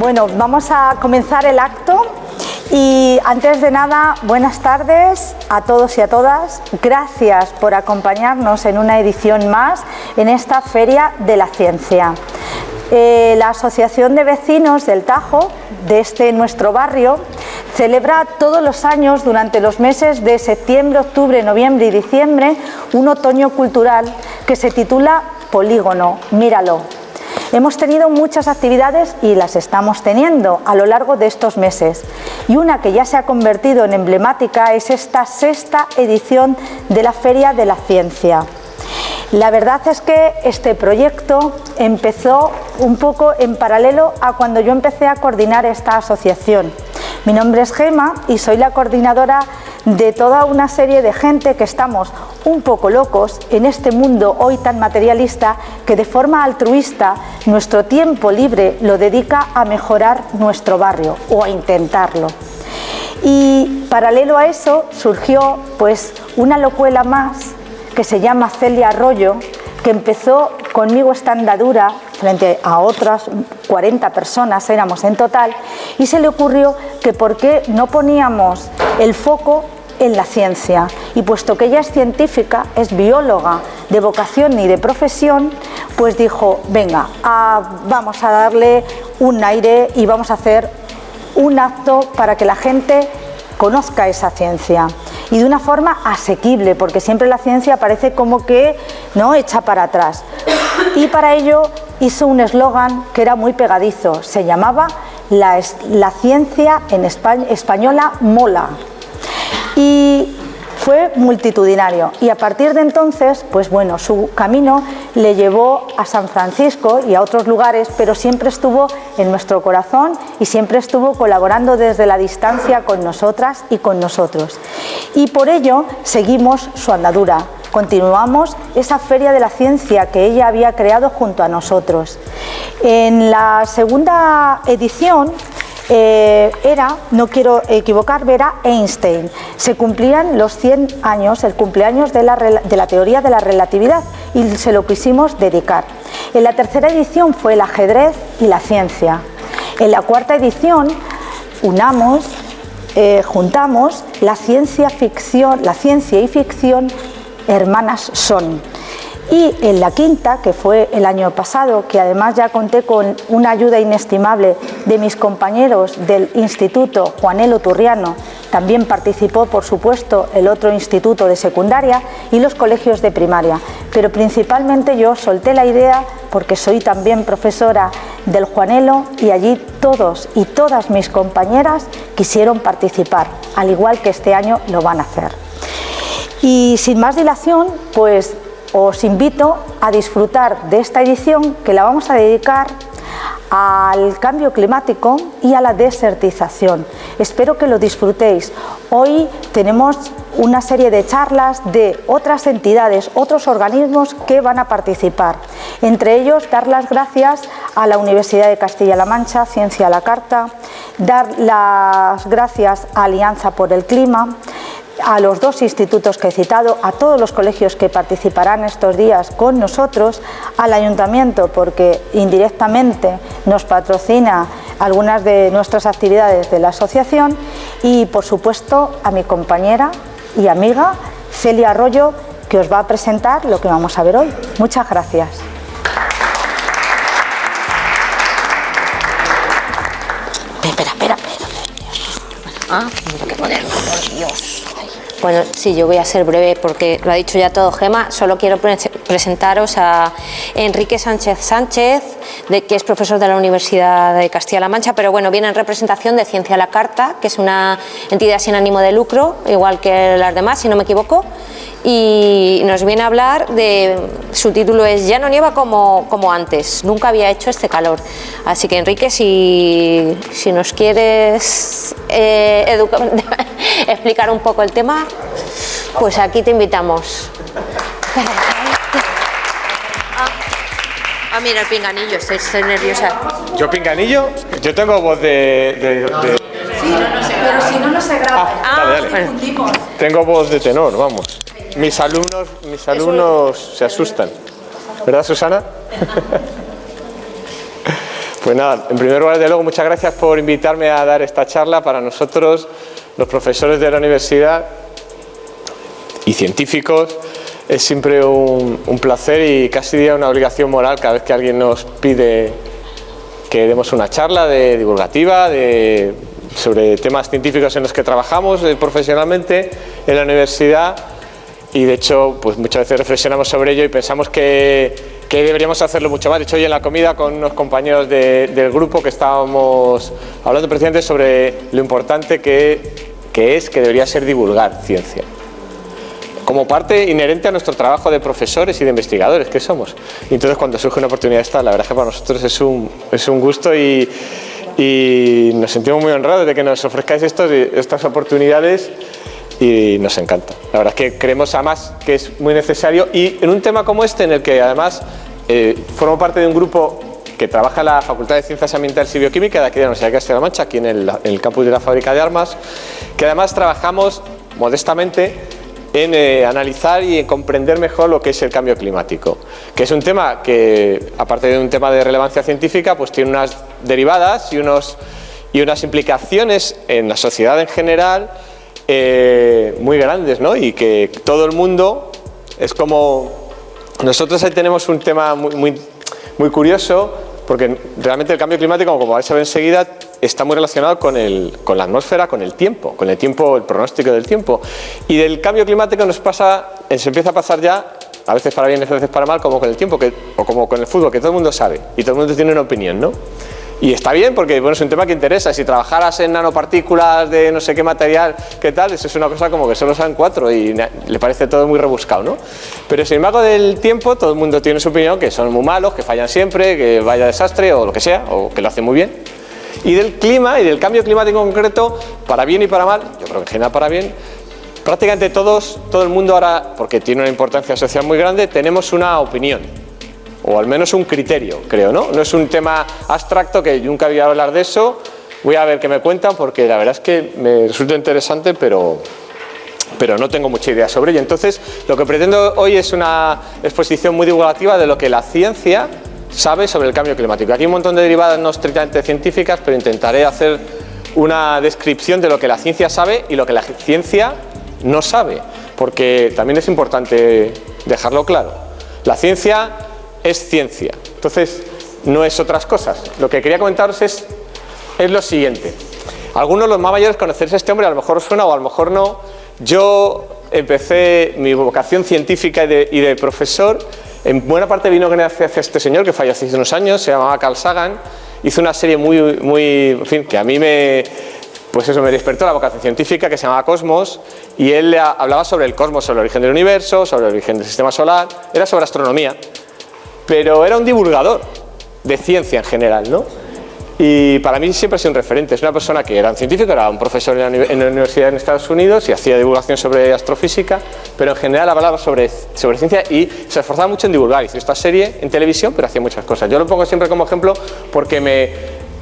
Bueno, vamos a comenzar el acto y antes de nada, buenas tardes a todos y a todas. Gracias por acompañarnos en una edición más en esta Feria de la Ciencia. La Asociación de Vecinos del Tajo, de nuestro barrio, celebra todos los años durante los meses de septiembre, octubre, noviembre y diciembre un otoño cultural que se titula Polígono, míralo. Hemos tenido muchas actividades y las estamos teniendo a lo largo de estos meses. Y una que ya se ha convertido en emblemática es esta sexta edición de la Feria de la Ciencia. La verdad es que este proyecto empezó un poco en paralelo a cuando yo empecé a coordinar esta asociación. Mi nombre es Gema y soy la coordinadora de toda una serie de gente que estamos un poco locos en este mundo hoy tan materialista, que de forma altruista nuestro tiempo libre lo dedica a mejorar nuestro barrio o a intentarlo. Y paralelo a eso surgió pues una locuela más que se llama Celia Arroyo, que empezó conmigo esta andadura frente a otras 40 personas, éramos en total, y se le ocurrió que por qué no poníamos el foco en la ciencia. Y puesto que ella es científica, es bióloga de vocación y de profesión, pues dijo, venga, vamos a darle un aire y vamos a hacer un acto para que la gente conozca esa ciencia. Y de una forma asequible, porque siempre la ciencia parece como que no echa para atrás. Y para ello hizo un eslogan que era muy pegadizo, se llamaba La ciencia en española mola. Y fue multitudinario y a partir de entonces, pues bueno, su camino le llevó a San Francisco y a otros lugares, pero siempre estuvo en nuestro corazón y siempre estuvo colaborando desde la distancia con nosotras y con nosotros. Y por ello seguimos su andadura, continuamos esa Feria de la Ciencia que ella había creado junto a nosotros. En la segunda edición no quiero equivocarme, era Einstein. Se cumplían los 100 años, el cumpleaños de la teoría de la relatividad, y se lo quisimos dedicar. En la tercera edición fue el ajedrez y la ciencia. En la cuarta edición juntamos la ciencia y ficción hermanas son. Y en la quinta, que fue el año pasado, que además ya conté con una ayuda inestimable de mis compañeros del Instituto Juanelo Turriano, también participó, por supuesto, el otro instituto de secundaria y los colegios de primaria. Pero principalmente yo solté la idea porque soy también profesora del Juanelo y allí todos y todas mis compañeras quisieron participar, al igual que este año lo van a hacer. Y sin más dilación, pues os invito a disfrutar de esta edición que la vamos a dedicar al cambio climático y a la desertización. Espero que lo disfrutéis. Hoy tenemos una serie de charlas de otras entidades, otros organismos que van a participar. Entre ellos, dar las gracias a la Universidad de Castilla-La Mancha, Ciencia a la Carta, dar las gracias a Alianza por el Clima, a los dos institutos que he citado, a todos los colegios que participarán estos días con nosotros, al ayuntamiento porque indirectamente nos patrocina algunas de nuestras actividades de la asociación y por supuesto a mi compañera y amiga Celia Arroyo, que os va a presentar lo que vamos a ver hoy. Muchas gracias. Espera. Mira que ponerlo, por Dios. Bueno, sí, yo voy a ser breve porque lo ha dicho ya todo Gema. Solo quiero presentaros a Enrique Sánchez, que es profesor de la Universidad de Castilla-La Mancha, pero bueno, viene en representación de Ciencia a la Carta, que es una entidad sin ánimo de lucro, igual que las demás, si no me equivoco, y nos viene a hablar de, su título es Ya no nieva como antes, nunca había hecho este calor. Así que Enrique, si nos quieres explicar un poco el tema, pues aquí te invitamos. Mira el pinganillo, estoy nerviosa. ¿Yo pinganillo? Yo tengo voz de... Sí, pero si no, no se graba. Dale. Tengo voz de tenor, vamos. Mis alumnos se asustan. ¿Verdad, Susana? Pues nada, en primer lugar, desde luego, muchas gracias por invitarme a dar esta charla. Para nosotros, los profesores de la universidad y científicos, es siempre un placer y casi diría una obligación moral cada vez que alguien nos pide que demos una charla divulgativa sobre temas científicos en los que trabajamos profesionalmente en la universidad. Y de hecho, pues muchas veces reflexionamos sobre ello y pensamos que deberíamos hacerlo mucho más. De hecho, hoy en la comida con unos compañeros del grupo que estábamos hablando precisamente sobre lo importante que debería ser divulgar ciencia, como parte inherente a nuestro trabajo de profesores y de investigadores que somos. Y entonces, cuando surge una oportunidad esta, la verdad es que para nosotros es un gusto y nos sentimos muy honrados de que nos ofrezcáis estas oportunidades. Y nos encanta. La verdad es que creemos además que es muy necesario, y en un tema como este, en el que además formo parte de un grupo que trabaja en la Facultad de Ciencias Ambientales y Bioquímica de aquí de la Universidad de Castilla-La Mancha, aquí en el campus de la fábrica de armas, que además trabajamos modestamente en analizar y en comprender mejor lo que es el cambio climático, que es un tema que, aparte de un tema de relevancia científica, pues tiene unas derivadas y unas implicaciones en la sociedad en general muy grandes, ¿no? Y que todo el mundo es como... Nosotros ahí tenemos un tema muy curioso, porque realmente el cambio climático, como vais a ver enseguida, está muy relacionado con la atmósfera, con el tiempo, el pronóstico del tiempo. Y del cambio climático se empieza a pasar ya, a veces para bien, a veces para mal, como con el tiempo, o como con el fútbol, que todo el mundo sabe y todo el mundo tiene una opinión, ¿no? Y está bien, porque bueno, es un tema que interesa. Si trabajaras en nanopartículas de no sé qué material, qué tal, eso es una cosa como que solo saben 4 y le parece todo muy rebuscado, ¿no? Pero sin embargo, del tiempo, todo el mundo tiene su opinión, que son muy malos, que fallan siempre, que vaya desastre o lo que sea, o que lo hacen muy bien. Y del clima y del cambio climático en concreto, para bien y para mal, yo creo que en general para bien, prácticamente todo el mundo ahora, porque tiene una importancia social muy grande, tenemos una opinión. O al menos un criterio, creo, ¿no? No es un tema abstracto, que yo nunca había hablar de eso. Voy a ver qué me cuentan, porque la verdad es que me resulta interesante, pero no tengo mucha idea sobre ello. Entonces, lo que pretendo hoy es una exposición muy divulgativa de lo que la ciencia sabe sobre el cambio climático. Aquí hay un montón de derivadas no estrictamente científicas, pero intentaré hacer una descripción de lo que la ciencia sabe y lo que la ciencia no sabe, porque también es importante dejarlo claro. La ciencia es ciencia, entonces no es otras cosas. Lo que quería comentaros es lo siguiente. Algunos, los más mayores, conoceréis a este hombre, a lo mejor os suena o a lo mejor no. Yo empecé mi vocación científica y de profesor, en buena parte vino gracias a este señor que falleció hace unos años, se llamaba Carl Sagan. Hizo una serie en fin, que a mí me despertó la vocación científica, que se llamaba Cosmos, y él hablaba sobre el cosmos, sobre el origen del universo, sobre el origen del sistema solar, era sobre astronomía. Pero era un divulgador de ciencia en general, ¿no? Y para mí siempre ha sido un referente. Es una persona que era un científico, era un profesor en la universidad en Estados Unidos y hacía divulgación sobre astrofísica, pero en general hablaba sobre ciencia y se esforzaba mucho en divulgar. Hizo esta serie en televisión, pero hacía muchas cosas. Yo lo pongo siempre como ejemplo porque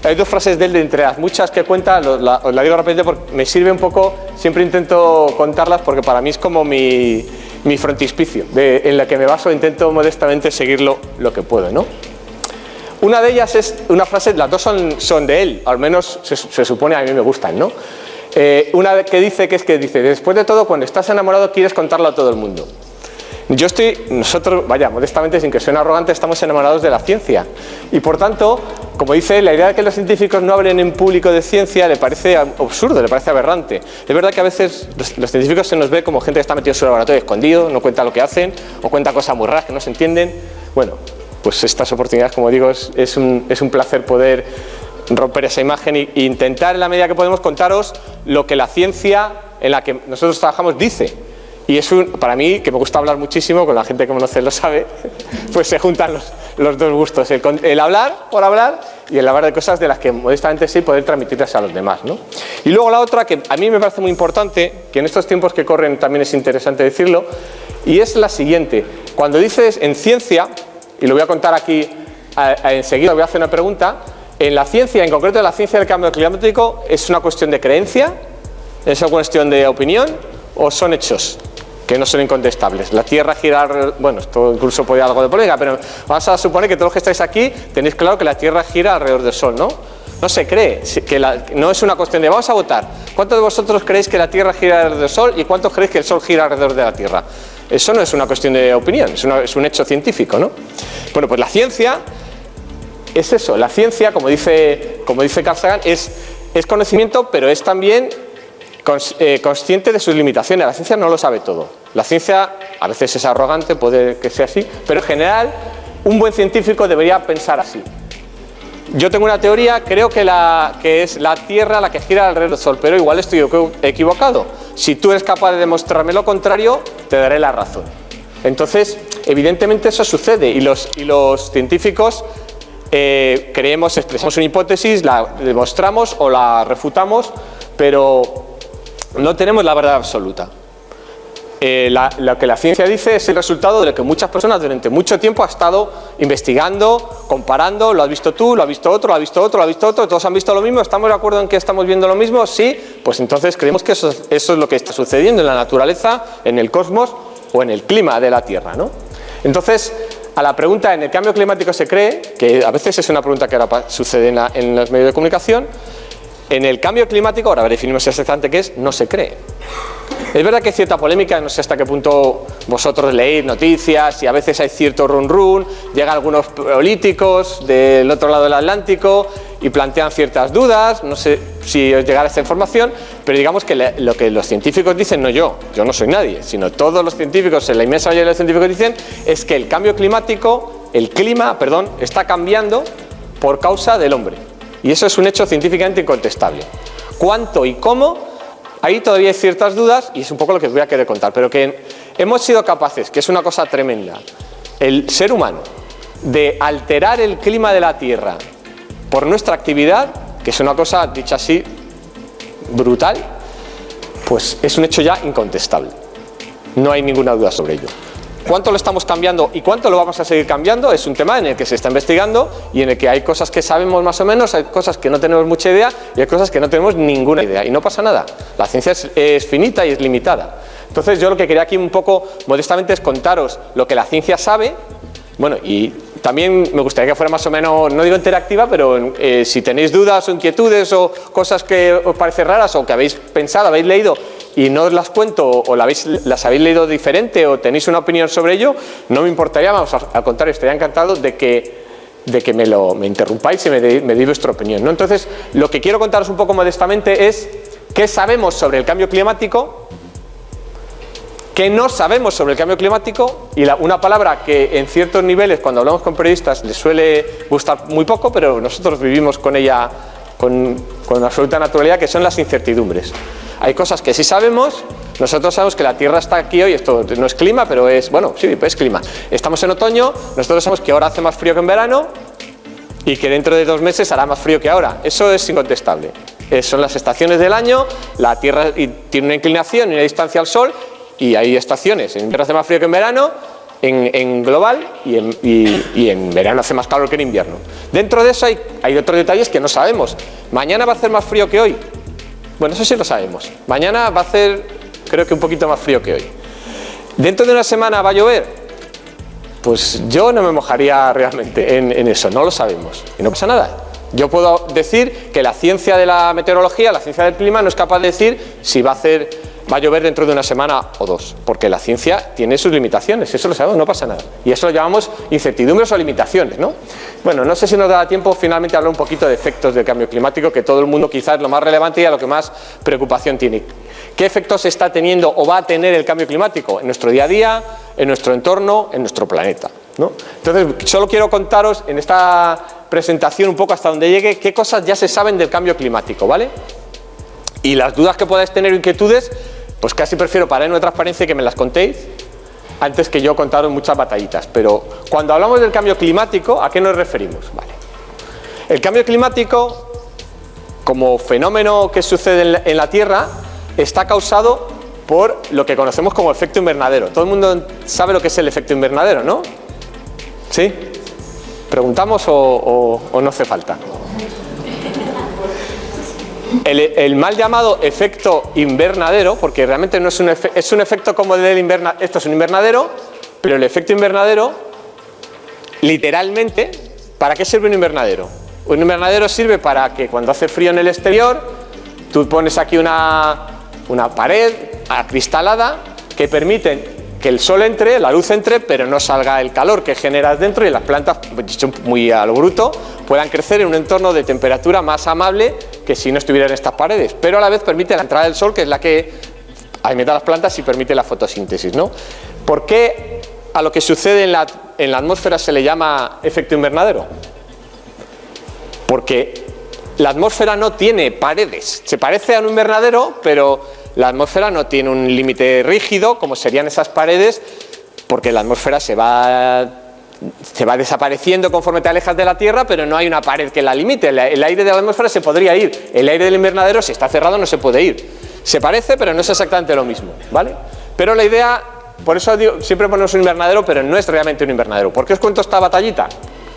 hay dos frases de él, de entre las muchas que cuenta, os la digo rápidamente porque me sirve un poco, siempre intento contarlas porque para mí es como mi frontispicio, en la que me baso, intento modestamente seguirlo lo que puedo, ¿no? Una de ellas es una frase, las dos son de él, al menos se supone, a mí me gustan, ¿no? Una que dice, después de todo, cuando estás enamorado quieres contarlo a todo el mundo. Nosotros, modestamente, sin que suene arrogante, estamos enamorados de la ciencia. Y por tanto, como dice, la idea de que los científicos no hablen en público de ciencia le parece absurdo, le parece aberrante. Es verdad que a veces los científicos se nos ve como gente que está metida en su laboratorio escondido, no cuenta lo que hacen, o cuenta cosas muy raras que no se entienden. Bueno, pues estas oportunidades, como digo, es un placer poder romper esa imagen e intentar, en la medida que podemos, contaros lo que la ciencia en la que nosotros trabajamos dice. Y es para mí, que me gusta hablar muchísimo, con la gente que me conoce lo sabe, pues se juntan los dos gustos, el hablar por hablar y el hablar de cosas de las que modestamente sí poder transmitirlas a los demás, ¿no? Y luego la otra, que a mí me parece muy importante, que en estos tiempos que corren también es interesante decirlo, y es la siguiente. Cuando dices en ciencia, y lo voy a contar aquí enseguida, voy a hacer una pregunta, en la ciencia, en concreto en la ciencia del cambio climático, ¿es una cuestión de creencia? ¿Es una cuestión de opinión? ¿O son hechos? que no son incontestables. La Tierra gira alrededor, bueno, esto incluso puede dar algo de polémica, pero vamos a suponer que todos los que estáis aquí tenéis claro que la Tierra gira alrededor del Sol, ¿no? No se cree, no es una cuestión de vamos a votar. ¿Cuántos de vosotros creéis que la Tierra gira alrededor del Sol y cuántos creéis que el Sol gira alrededor de la Tierra? Eso no es una cuestión de opinión, es un hecho científico, ¿no? Bueno, pues la ciencia es eso. La ciencia, como dice Carl Sagan, es conocimiento, pero es también consciente de sus limitaciones. La ciencia no lo sabe todo. La ciencia a veces es arrogante, puede que sea así, pero en general un buen científico debería pensar así. Yo tengo una teoría, creo que es la Tierra la que gira alrededor del Sol, pero igual estoy equivocado. Si tú eres capaz de demostrarme lo contrario, te daré la razón. Entonces, evidentemente eso sucede y los científicos expresamos una hipótesis, la demostramos o la refutamos, pero no tenemos la verdad absoluta. Lo que la ciencia dice es el resultado de lo que muchas personas durante mucho tiempo han estado investigando, comparando, lo has visto tú, lo ha visto otro, lo ha visto otro, lo ha visto otro, todos han visto lo mismo, ¿estamos de acuerdo en que estamos viendo lo mismo? Sí, pues entonces creemos que eso es lo que está sucediendo en la naturaleza, en el cosmos o en el clima de la Tierra, ¿no? Entonces, a la pregunta, ¿en el cambio climático se cree? Que a veces es una pregunta que ahora sucede en los medios de comunicación. En el cambio climático, ahora definimos exactamente qué es, no se cree. Es verdad que hay cierta polémica, no sé hasta qué punto vosotros leéis noticias y a veces hay cierto run, llegan algunos políticos del otro lado del Atlántico y plantean ciertas dudas, no sé si os llegará esta información, pero digamos que lo que los científicos dicen, no yo no soy nadie, sino todos los científicos, la inmensa mayoría de los científicos dicen, es que el cambio climático, el clima, está cambiando por causa del hombre. Y eso es un hecho científicamente incontestable. ¿Cuánto y cómo? Ahí todavía hay ciertas dudas y es un poco lo que os voy a querer contar, pero que hemos sido capaces, que es una cosa tremenda, el ser humano, de alterar el clima de la Tierra por nuestra actividad, que es una cosa, dicha así, brutal, pues es un hecho ya incontestable. No hay ninguna duda sobre ello. ¿Cuánto lo estamos cambiando y cuánto lo vamos a seguir cambiando? Es un tema en el que se está investigando y en el que hay cosas que sabemos más o menos, hay cosas que no tenemos mucha idea y hay cosas que no tenemos ninguna idea. Y no pasa nada. La ciencia es finita y es limitada. Entonces yo lo que quería aquí un poco modestamente es contaros lo que la ciencia sabe. Bueno, y también me gustaría que fuera más o menos, no digo interactiva, pero si tenéis dudas o inquietudes o cosas que os parecen raras o que habéis pensado, habéis leído y no os las cuento o las habéis leído diferente o tenéis una opinión sobre ello, no me importaría, vamos, al contrario, estaría encantado de que me interrumpáis y me deis vuestra opinión, ¿no? Entonces, lo que quiero contaros un poco modestamente es qué sabemos sobre el cambio climático, qué no sabemos sobre el cambio climático y una palabra que en ciertos niveles, cuando hablamos con periodistas, les suele gustar muy poco, pero nosotros vivimos con ella con absoluta naturalidad, que son las incertidumbres. Hay cosas que sí sabemos, nosotros sabemos que la Tierra está aquí hoy, esto no es clima, pero es, bueno, sí, es clima. Estamos en otoño, nosotros sabemos que ahora hace más frío que en verano y que dentro de 2 meses hará más frío que ahora. Eso es incontestable. Son las estaciones del año, la Tierra tiene una inclinación y una distancia al Sol y hay estaciones. En invierno hace más frío que en verano, en global, y en verano hace más calor que en invierno. Dentro de eso hay otros detalles que no sabemos. Mañana va a hacer más frío que hoy. Bueno, eso sí lo sabemos. Mañana va a hacer, creo que un poquito más frío que hoy. ¿Dentro de una semana va a llover? Pues yo no me mojaría realmente en eso, no lo sabemos. Y no pasa nada. Yo puedo decir que la ciencia de la meteorología, la ciencia del clima, no es capaz de decir si va a llover dentro de una semana o 2, porque la ciencia tiene sus limitaciones, eso lo sabemos, no pasa nada. Y eso lo llamamos incertidumbres o limitaciones, ¿no? Bueno, no sé si nos da tiempo finalmente a hablar un poquito de efectos del cambio climático, que todo el mundo quizás es lo más relevante y a lo que más preocupación tiene. ¿Qué efectos está teniendo o va a tener el cambio climático en nuestro día a día, en nuestro entorno, en nuestro planeta, ¿no? Entonces, solo quiero contaros en esta presentación un poco hasta donde llegue qué cosas ya se saben del cambio climático, ¿vale? Y las dudas que podáis tener o inquietudes, pues casi prefiero parar en una transparencia y que me las contéis antes que yo contaros muchas batallitas. Pero cuando hablamos del cambio climático, ¿a qué nos referimos? Vale. El cambio climático, como fenómeno que sucede en la Tierra, está causado por lo que conocemos como efecto invernadero. Todo el mundo sabe lo que es el efecto invernadero, ¿no? ¿Sí? ¿Preguntamos o no hace falta? El mal llamado efecto invernadero, porque realmente no es un efecto como el del invernadero, esto es un invernadero, pero el efecto invernadero, literalmente, ¿para qué sirve un invernadero? Un invernadero sirve para que cuando hace frío en el exterior, tú pones aquí una pared acristalada que permite que el sol entre, la luz entre, pero no salga el calor que generas dentro y las plantas, dicho muy a lo bruto, puedan crecer en un entorno de temperatura más amable que si no estuvieran estas paredes, pero a la vez permite la entrada del sol, que es la que alimenta a las plantas y permite la fotosíntesis, ¿no? ¿Por qué a lo que sucede en la atmósfera se le llama efecto invernadero? Porque la atmósfera no tiene paredes, se parece a un invernadero, pero la atmósfera no tiene un límite rígido como serían esas paredes, porque la atmósfera se va desapareciendo conforme te alejas de la Tierra, pero no hay una pared que la limite. El aire de la atmósfera se podría ir, el aire del invernadero, si está cerrado, no se puede ir. Se parece, pero no es exactamente lo mismo, ¿vale? Pero la idea, por eso digo, siempre ponemos un invernadero, pero no es realmente un invernadero. ¿Por qué os cuento esta batallita?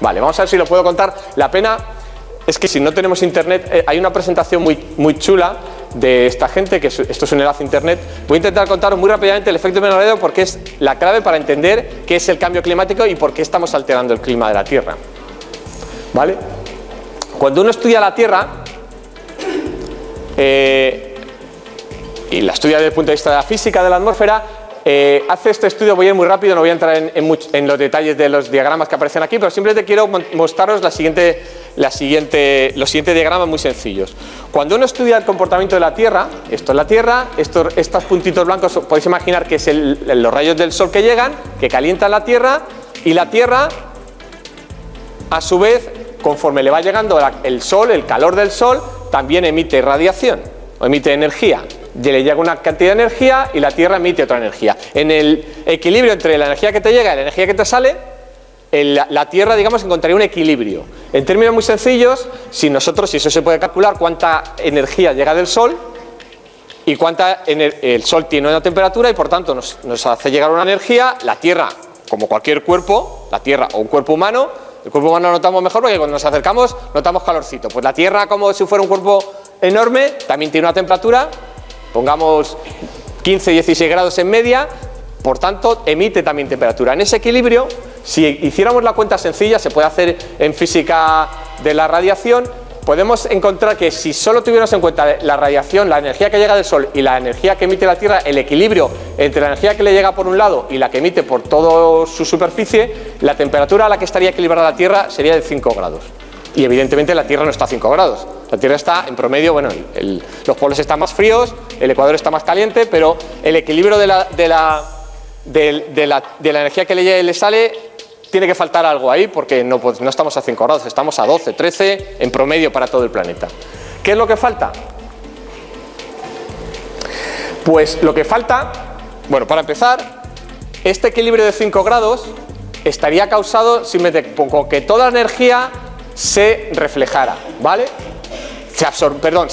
Vale, vamos a ver si lo puedo contar. La pena es que si no tenemos internet, hay una presentación muy chula de esta gente, que esto es un enlace a internet. Voy a intentar contaros muy rápidamente el efecto invernadero, porque es la clave para entender qué es el cambio climático y por qué estamos alterando el clima de la Tierra, ¿vale? Cuando uno estudia la Tierra y la estudia desde el punto de vista de la física de la atmósfera, hace este estudio. Voy a ir muy rápido, no voy a entrar en los detalles de los diagramas que aparecen aquí, pero simplemente quiero mostraros los siguientes diagramas muy sencillos. Cuando uno estudia el comportamiento de la Tierra, esto es la Tierra, estos puntitos blancos podéis imaginar que es los rayos del Sol que llegan, que calientan la Tierra, y la Tierra, a su vez, conforme le va llegando el Sol, el calor del Sol, también emite radiación o emite energía. Le llega una cantidad de energía y la Tierra emite otra energía. En el equilibrio entre la energía que te llega y la energía que te sale, la Tierra, digamos, encontraría un equilibrio. En términos muy sencillos, si eso se puede calcular cuánta energía llega del Sol y el Sol tiene una temperatura y por tanto nos hace llegar una energía. La Tierra, como cualquier cuerpo, la Tierra o un cuerpo humano, el cuerpo humano lo notamos mejor porque cuando nos acercamos notamos calorcito. Pues la Tierra, como si fuera un cuerpo enorme, también tiene una temperatura, pongamos 15-16 grados en media, por tanto emite también temperatura. En ese equilibrio, si hiciéramos la cuenta sencilla, se puede hacer en física de la radiación, podemos encontrar que si solo tuviéramos en cuenta la radiación, la energía que llega del Sol y la energía que emite la Tierra, el equilibrio entre la energía que le llega por un lado y la que emite por toda su superficie, la temperatura a la que estaría equilibrada la Tierra sería de 5 grados. Y evidentemente la Tierra no está a 5 grados. La Tierra está en promedio, bueno, los polos están más fríos, el ecuador está más caliente, pero el equilibrio de la energía que le sale, tiene que faltar algo ahí, porque no estamos a 5 grados, estamos a 12, 13 en promedio para todo el planeta. ¿Qué es lo que falta? Pues lo que falta, bueno, para empezar, este equilibrio de 5 grados estaría causado simplemente con que toda la energía se reflejara, ¿vale? Se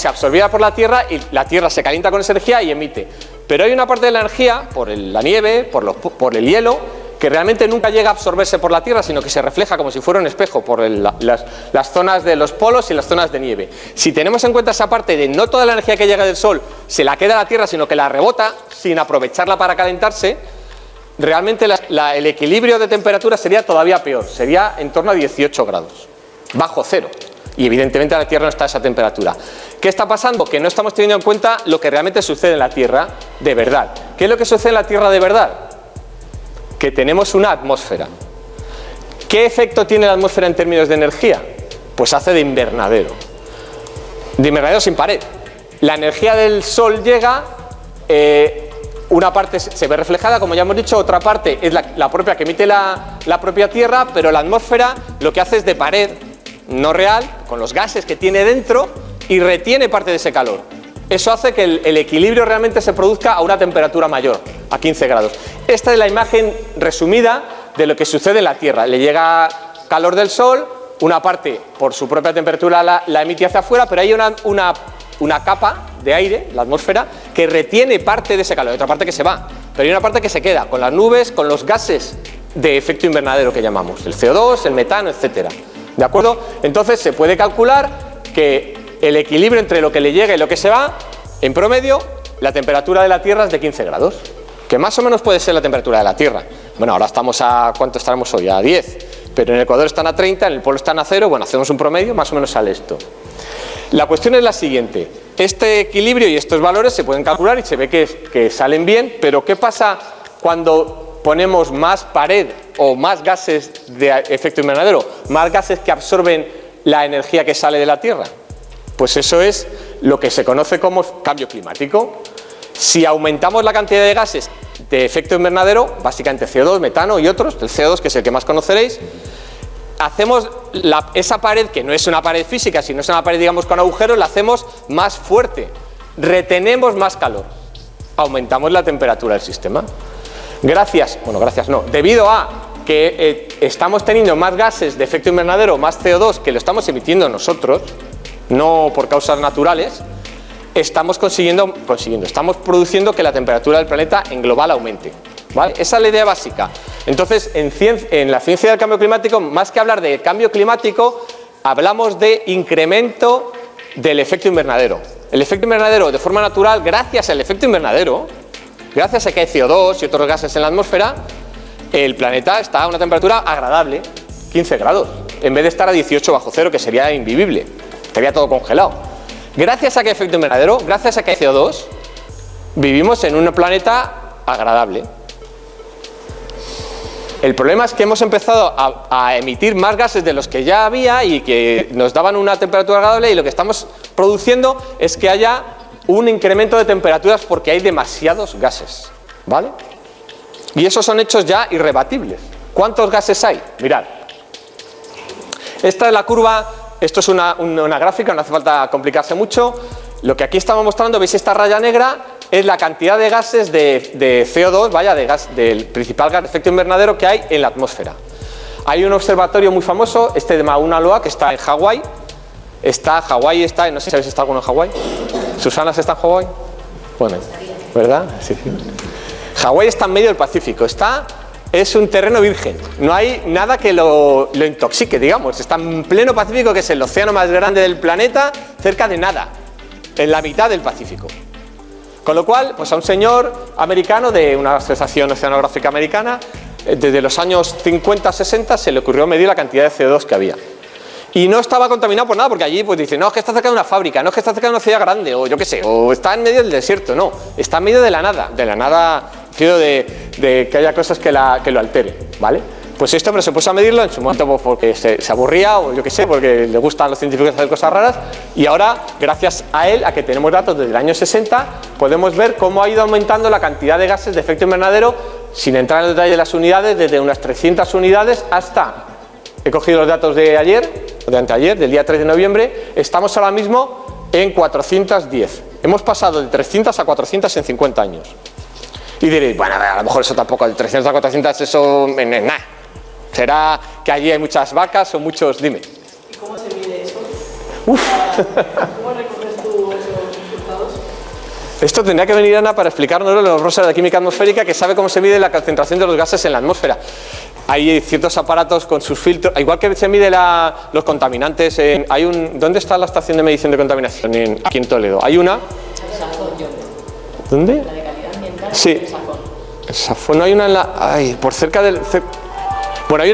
absorbiera por la Tierra y la Tierra se calienta con esa energía y emite. Pero hay una parte de la energía, por la nieve, por el hielo, que realmente nunca llega a absorberse por la Tierra, sino que se refleja como si fuera un espejo por las zonas de los polos y las zonas de nieve. Si tenemos en cuenta esa parte de no toda la energía que llega del Sol se la queda a la Tierra, sino que la rebota sin aprovecharla para calentarse, realmente el equilibrio de temperatura sería todavía peor, sería en torno a 18 grados, bajo cero. Y evidentemente la Tierra no está a esa temperatura. ¿Qué está pasando? Que no estamos teniendo en cuenta lo que realmente sucede en la Tierra de verdad. ¿Qué es lo que sucede en la Tierra de verdad? Que tenemos una atmósfera. ¿Qué efecto tiene la atmósfera en términos de energía? Pues hace de invernadero. De invernadero sin pared. La energía del Sol llega, una parte se ve reflejada, como ya hemos dicho, otra parte es la propia que emite la propia Tierra, pero la atmósfera lo que hace es de pared no real, con los gases que tiene dentro, y retiene parte de ese calor. Eso hace que el equilibrio realmente se produzca a una temperatura mayor, a 15 grados. Esta es la imagen resumida de lo que sucede en la Tierra. Le llega calor del Sol, una parte por su propia temperatura la emite hacia afuera, pero hay una capa de aire, la atmósfera, que retiene parte de ese calor, hay otra parte que se va, pero hay una parte que se queda con las nubes, con los gases de efecto invernadero que llamamos, el CO2, el metano, etcétera. ¿De acuerdo? Entonces se puede calcular que el equilibrio entre lo que le llega y lo que se va, en promedio, la temperatura de la Tierra es de 15 grados, que más o menos puede ser la temperatura de la Tierra. Bueno, ahora estamos a, ¿cuánto estaremos hoy? A 10, pero en el Ecuador están a 30, en el polo están a 0, bueno, hacemos un promedio, más o menos sale esto. La cuestión es la siguiente, este equilibrio y estos valores se pueden calcular y se ve que salen bien, pero ¿qué pasa cuando ponemos más pared o más gases de efecto invernadero, más gases que absorben la energía que sale de la Tierra? Pues eso es lo que se conoce como cambio climático. Si aumentamos la cantidad de gases de efecto invernadero, básicamente CO2, metano y otros, el CO2 que es el que más conoceréis, hacemos esa pared, que no es una pared física, sino es una pared, digamos, con agujeros, la hacemos más fuerte, retenemos más calor, aumentamos la temperatura del sistema. Debido a que estamos teniendo más gases de efecto invernadero, más CO2, que lo estamos emitiendo nosotros, no por causas naturales, estamos estamos produciendo que la temperatura del planeta en global aumente, ¿vale? Esa es la idea básica. Entonces, en la ciencia del cambio climático, más que hablar de cambio climático, hablamos de incremento del efecto invernadero. El efecto invernadero, de forma natural, gracias al efecto invernadero, gracias a que hay CO2 y otros gases en la atmósfera, el planeta está a una temperatura agradable, 15 grados, en vez de estar a 18 bajo cero, que sería invivible, estaría todo congelado. Gracias a que hay efecto invernadero, gracias a que hay CO2, vivimos en un planeta agradable. El problema es que hemos empezado a emitir más gases de los que ya había y que nos daban una temperatura agradable, y lo que estamos produciendo es que haya un incremento de temperaturas porque hay demasiados gases, ¿vale? Y esos son hechos ya irrebatibles. ¿Cuántos gases hay? Mirad. Esta es la curva, esto es una gráfica, no hace falta complicarse mucho. Lo que aquí estamos mostrando, veis esta raya negra, es la cantidad de gases de CO2, del principal gas de efecto invernadero que hay en la atmósfera. Hay un observatorio muy famoso, este de Mauna Loa, que está en Hawái. Hawái está, no sé si sabéis si está alguno en Hawái. ¿Susana se está en Hawái? Bueno, ¿verdad? Sí. Hawái está en medio del Pacífico, es un terreno virgen, no hay nada que lo intoxique, digamos, está en pleno Pacífico, que es el océano más grande del planeta, cerca de nada, en la mitad del Pacífico. Con lo cual, pues a un señor americano de una asociación oceanográfica americana, desde los años 50-60 se le ocurrió medir la cantidad de CO2 que había. Y no estaba contaminado por nada, porque allí pues dicen, no, es que está cerca de una fábrica, no, es que está cerca de una ciudad grande, o yo qué sé, o está en medio del desierto. No, está en medio de la nada, de que haya cosas que lo alteren, ¿vale? Pues este hombre se puso a medirlo en su momento pues, porque se aburría, o yo qué sé, porque le gustan a los científicos hacer cosas raras, y ahora, gracias a él, a que tenemos datos desde el año 60, podemos ver cómo ha ido aumentando la cantidad de gases de efecto invernadero, sin entrar en el detalle de las unidades, desde unas 300 unidades hasta, he cogido los datos de ayer, de anteayer, del día 3 de noviembre, estamos ahora mismo en 410. Hemos pasado de 300 a 400 en 50 años. Y diréis, bueno, a lo mejor eso tampoco, de 300 a 400 eso no es nada. ¿Será que allí hay muchas vacas o muchos? Dime. ¿Y cómo se mide eso? Uf. ¿Cómo recoges tú esos resultados? Esto tendría que venir Ana para explicárnoslo, los profesores de química atmosférica, que sabe cómo se mide la concentración de los gases en la atmósfera. Hay ciertos aparatos con sus filtros, igual que se mide los contaminantes. ¿Dónde está la estación de medición de contaminación? Aquí en Toledo. Hay una. ¿Dónde? La de calidad ambiental. Sí. El Safón. No hay una en la. Ay, por cerca del. Bueno,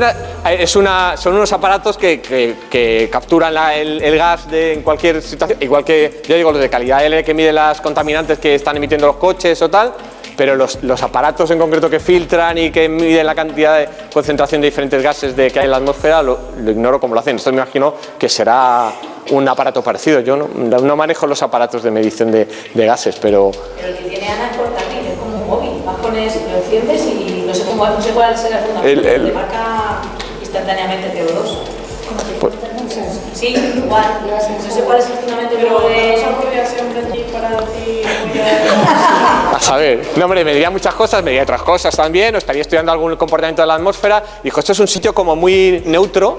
son unos aparatos que capturan el gas en cualquier situación, igual que, yo digo, los de calidad L que miden las contaminantes que están emitiendo los coches o tal, pero los aparatos en concreto que filtran y que miden la cantidad de concentración de diferentes gases que hay en la atmósfera, lo ignoro cómo lo hacen. Esto me imagino que será un aparato parecido. Yo no manejo los aparatos de medición de gases, pero... Pero el que tiene Ana es portátil, es como un móvil. Vas con eso, lo enciendes y no sé cuál será el fundamento. Te marca instantáneamente CO2. Pues, sí, igual. No sé cuál es el fundamento, pero se ocurrió siempre aquí para decir... A saber, no, hombre, me diría muchas cosas, me diría otras cosas también, o estaría estudiando algún comportamiento de la atmósfera. Dijo, esto es un sitio como muy neutro,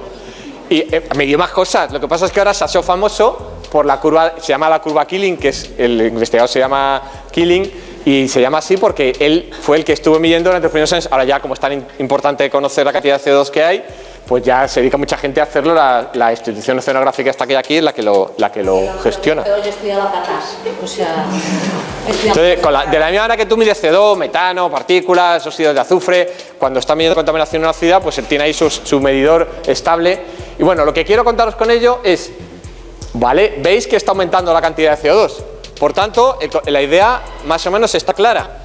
y me dio más cosas. Lo que pasa es que ahora se ha hecho famoso por la curva, se llama la curva Killing, que es, el investigador se llama Killing, y se llama así porque él fue el que estuvo midiendo durante los primeros años. Ahora ya, como es tan importante conocer la cantidad de CO2 que hay, pues ya se dedica mucha gente a hacerlo. La institución oceanográfica esta que hay aquí es la que lo gestiona. Yo he estudiado PATAS, o sea... Entonces, de la misma manera que tú mides CO2, metano, partículas, óxidos de azufre, cuando está midiendo contaminación en una ciudad, pues él tiene ahí su medidor estable. Y bueno, lo que quiero contaros con ello es, ¿vale? Veis que está aumentando la cantidad de CO2. Por tanto, la idea más o menos está clara.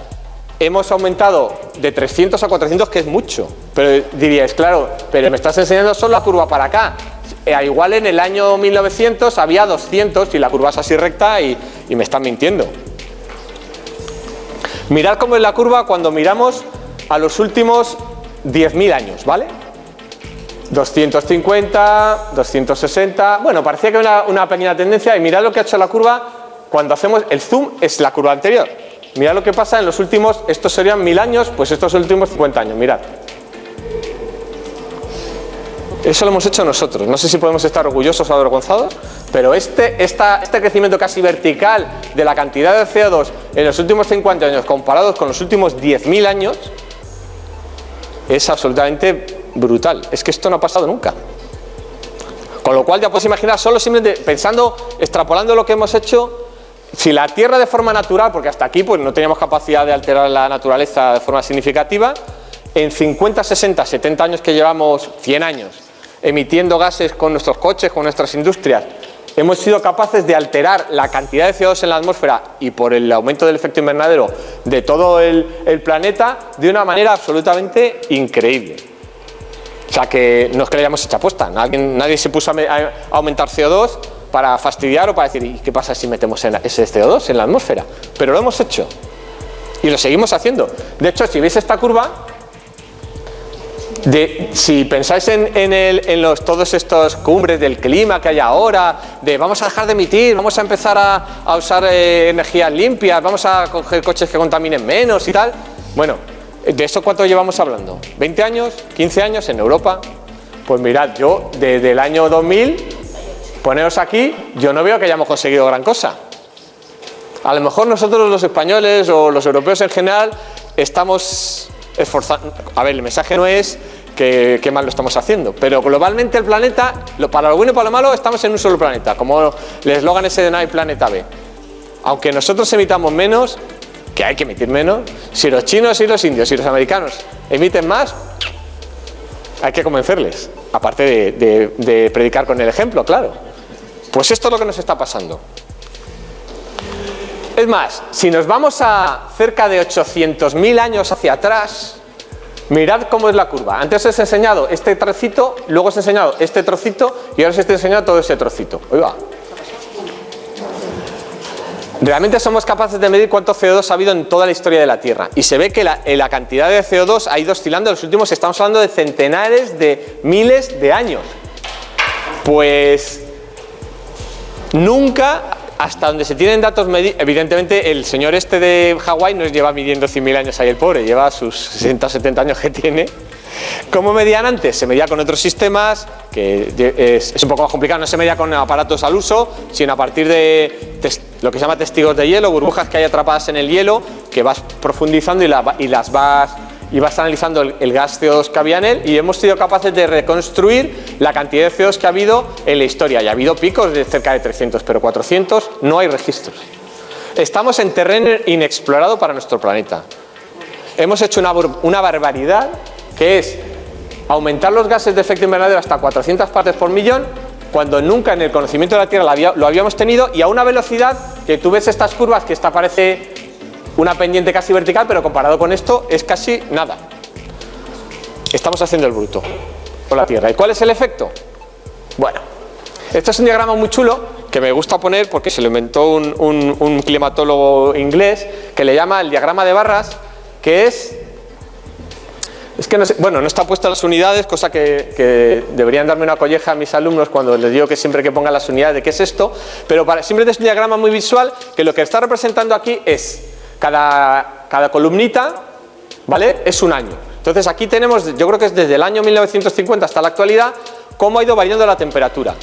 Hemos aumentado de 300 a 400, que es mucho. Pero diríais, claro, pero me estás enseñando solo la curva para acá. Igual en el año 1900 había 200 y la curva es así recta y me están mintiendo. Mirad cómo es la curva cuando miramos a los últimos 10.000 años, ¿vale? 250, 260... Bueno, parecía que había una pequeña tendencia y mirad lo que ha hecho la curva cuando hacemos el zoom, es la curva anterior. Mirad lo que pasa en los últimos, estos serían 1000 años, pues estos últimos 50 años, mirad. Eso lo hemos hecho nosotros, no sé si podemos estar orgullosos o avergonzados, pero este crecimiento casi vertical de la cantidad de CO2 en los últimos 50 años comparados con los últimos 10.000 años es absolutamente brutal. Es que esto no ha pasado nunca. Con lo cual ya puedes imaginar, solo simplemente pensando, extrapolando lo que hemos hecho, si la Tierra de forma natural, porque hasta aquí pues no teníamos capacidad de alterar la naturaleza de forma significativa, en 50, 60, 70 años que llevamos, 100 años, emitiendo gases con nuestros coches, con nuestras industrias, hemos sido capaces de alterar la cantidad de CO2 en la atmósfera y por el aumento del efecto invernadero de todo el planeta de una manera absolutamente increíble. O sea que no es que le hayamos hecho apuesta, nadie se puso a aumentar CO2 para fastidiar o para decir, ¿y qué pasa si metemos ese CO2 en la atmósfera? Pero lo hemos hecho y lo seguimos haciendo. De hecho, si veis esta curva, si pensáis en todos estos cumbres del clima que hay ahora, de vamos a dejar de emitir, vamos a empezar a usar energías limpias, vamos a coger coches que contaminen menos y tal. Bueno, ¿de eso cuánto llevamos hablando? ¿20 años? ¿15 años en Europa? Pues mirad, yo desde el año 2000, poneros aquí, yo no veo que hayamos conseguido gran cosa. A lo mejor nosotros los españoles o los europeos en general estamos esforzando. A ver, el mensaje no es que mal lo estamos haciendo, pero globalmente el planeta, para lo bueno y para lo malo, estamos en un solo planeta, como el eslogan ese de no hay planeta B. Aunque nosotros emitamos menos, que hay que emitir menos, si los chinos y los indios y los americanos emiten más, hay que convencerles, aparte de predicar con el ejemplo, claro. Pues esto es lo que nos está pasando. Es más, si nos vamos a cerca de 800.000 años hacia atrás, mirad cómo es la curva. Antes os he enseñado este trocito, luego os he enseñado este trocito y ahora os estoy enseñando todo ese trocito. Ahí va. Realmente somos capaces de medir cuánto CO2 ha habido en toda la historia de la Tierra. Y se ve que la cantidad de CO2 ha ido oscilando en los últimos, estamos hablando de centenares de miles de años. Pues nunca, hasta donde se tienen datos medidos, evidentemente el señor este de Hawái no lleva midiendo 100.000 años ahí el pobre, lleva sus 60 o 70 años que tiene. ¿Cómo medían antes? Se medía con otros sistemas, que es un poco más complicado, no se medía con aparatos al uso, sino a partir de lo que se llama testigos de hielo, burbujas que hay atrapadas en el hielo, que vas profundizando y vas analizando el gas CO2 que había en él, y hemos sido capaces de reconstruir la cantidad de CO2 que ha habido en la historia. Y ha habido picos de cerca de 300, pero 400 no hay registros. Estamos en terreno inexplorado para nuestro planeta. Hemos hecho una barbaridad, que es aumentar los gases de efecto invernadero hasta 400 partes por millón, cuando nunca en el conocimiento de la Tierra lo habíamos tenido, y a una velocidad que tú ves estas curvas, que esta parece una pendiente casi vertical, pero comparado con esto es casi nada. Estamos haciendo el bruto con la Tierra. ¿Y cuál es el efecto? Bueno, esto es un diagrama muy chulo que me gusta poner porque se lo inventó un climatólogo inglés, que le llama el diagrama de barras, que es que no sé, bueno, no está puesto las unidades, cosa que deberían darme una colleja a mis alumnos cuando les digo que siempre que pongan las unidades de qué es esto, pero simplemente es un diagrama muy visual que lo que está representando aquí es cada columnita, ¿vale? Es un año. Entonces aquí tenemos, yo creo que es desde el año 1950 hasta la actualidad, cómo ha ido variando la temperatura.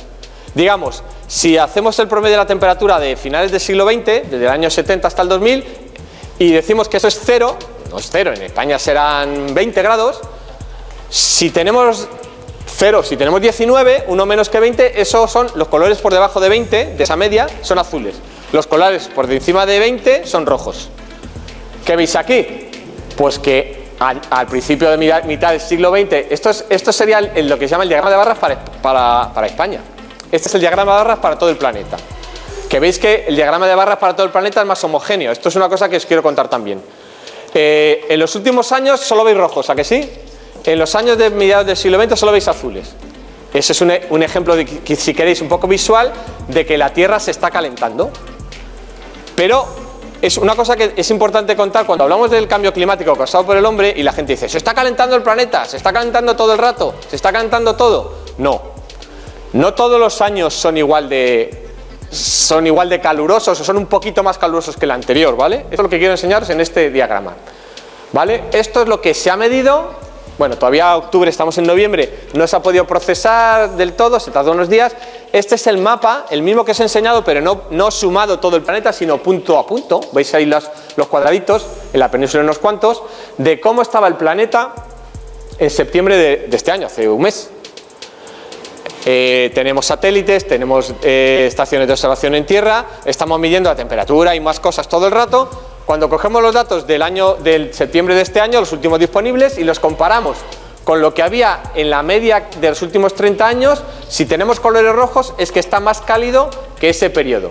Digamos, si hacemos el promedio de la temperatura de finales del siglo XX, desde el año 70 hasta el 2000, y decimos que eso es cero, no es cero, en España serán 20 grados, si tenemos 0, si tenemos 19, 1 menos que 20, esos son los colores por debajo de 20, de esa media, son azules. Los colores por encima de 20 son rojos. ¿Qué veis aquí? Pues que al principio de mitad del siglo XX, esto sería lo que se llama el diagrama de barras para España. Este es el diagrama de barras para todo el planeta. Que veis que el diagrama de barras para todo el planeta es más homogéneo. Esto es una cosa que os quiero contar también. En los últimos años solo veis rojos, ¿a que sí? En los años de mediados del siglo XX solo veis azules. Ese es un ejemplo, si queréis, un poco visual de que la Tierra se está calentando. Pero es una cosa que es importante contar cuando hablamos del cambio climático causado por el hombre y la gente dice, ¿se está calentando el planeta? ¿Se está calentando todo el rato? ¿Se está calentando todo? No todos los años son igual de calurosos o son un poquito más calurosos que el anterior, ¿vale? Esto es lo que quiero enseñaros en este diagrama, ¿vale? Esto es lo que se ha medido. Bueno, todavía octubre, estamos en noviembre, no se ha podido procesar del todo, se tardó unos días. Este es el mapa, el mismo que os he enseñado, pero no sumado todo el planeta, sino punto a punto. Veis ahí los cuadraditos, en la península unos cuantos, de cómo estaba el planeta en septiembre de este año, hace un mes. Tenemos satélites, tenemos estaciones de observación en tierra, estamos midiendo la temperatura y más cosas todo el rato. Cuando cogemos los datos del septiembre de este año, los últimos disponibles, y los comparamos con lo que había en la media de los últimos 30 años, si tenemos colores rojos es que está más cálido que ese periodo.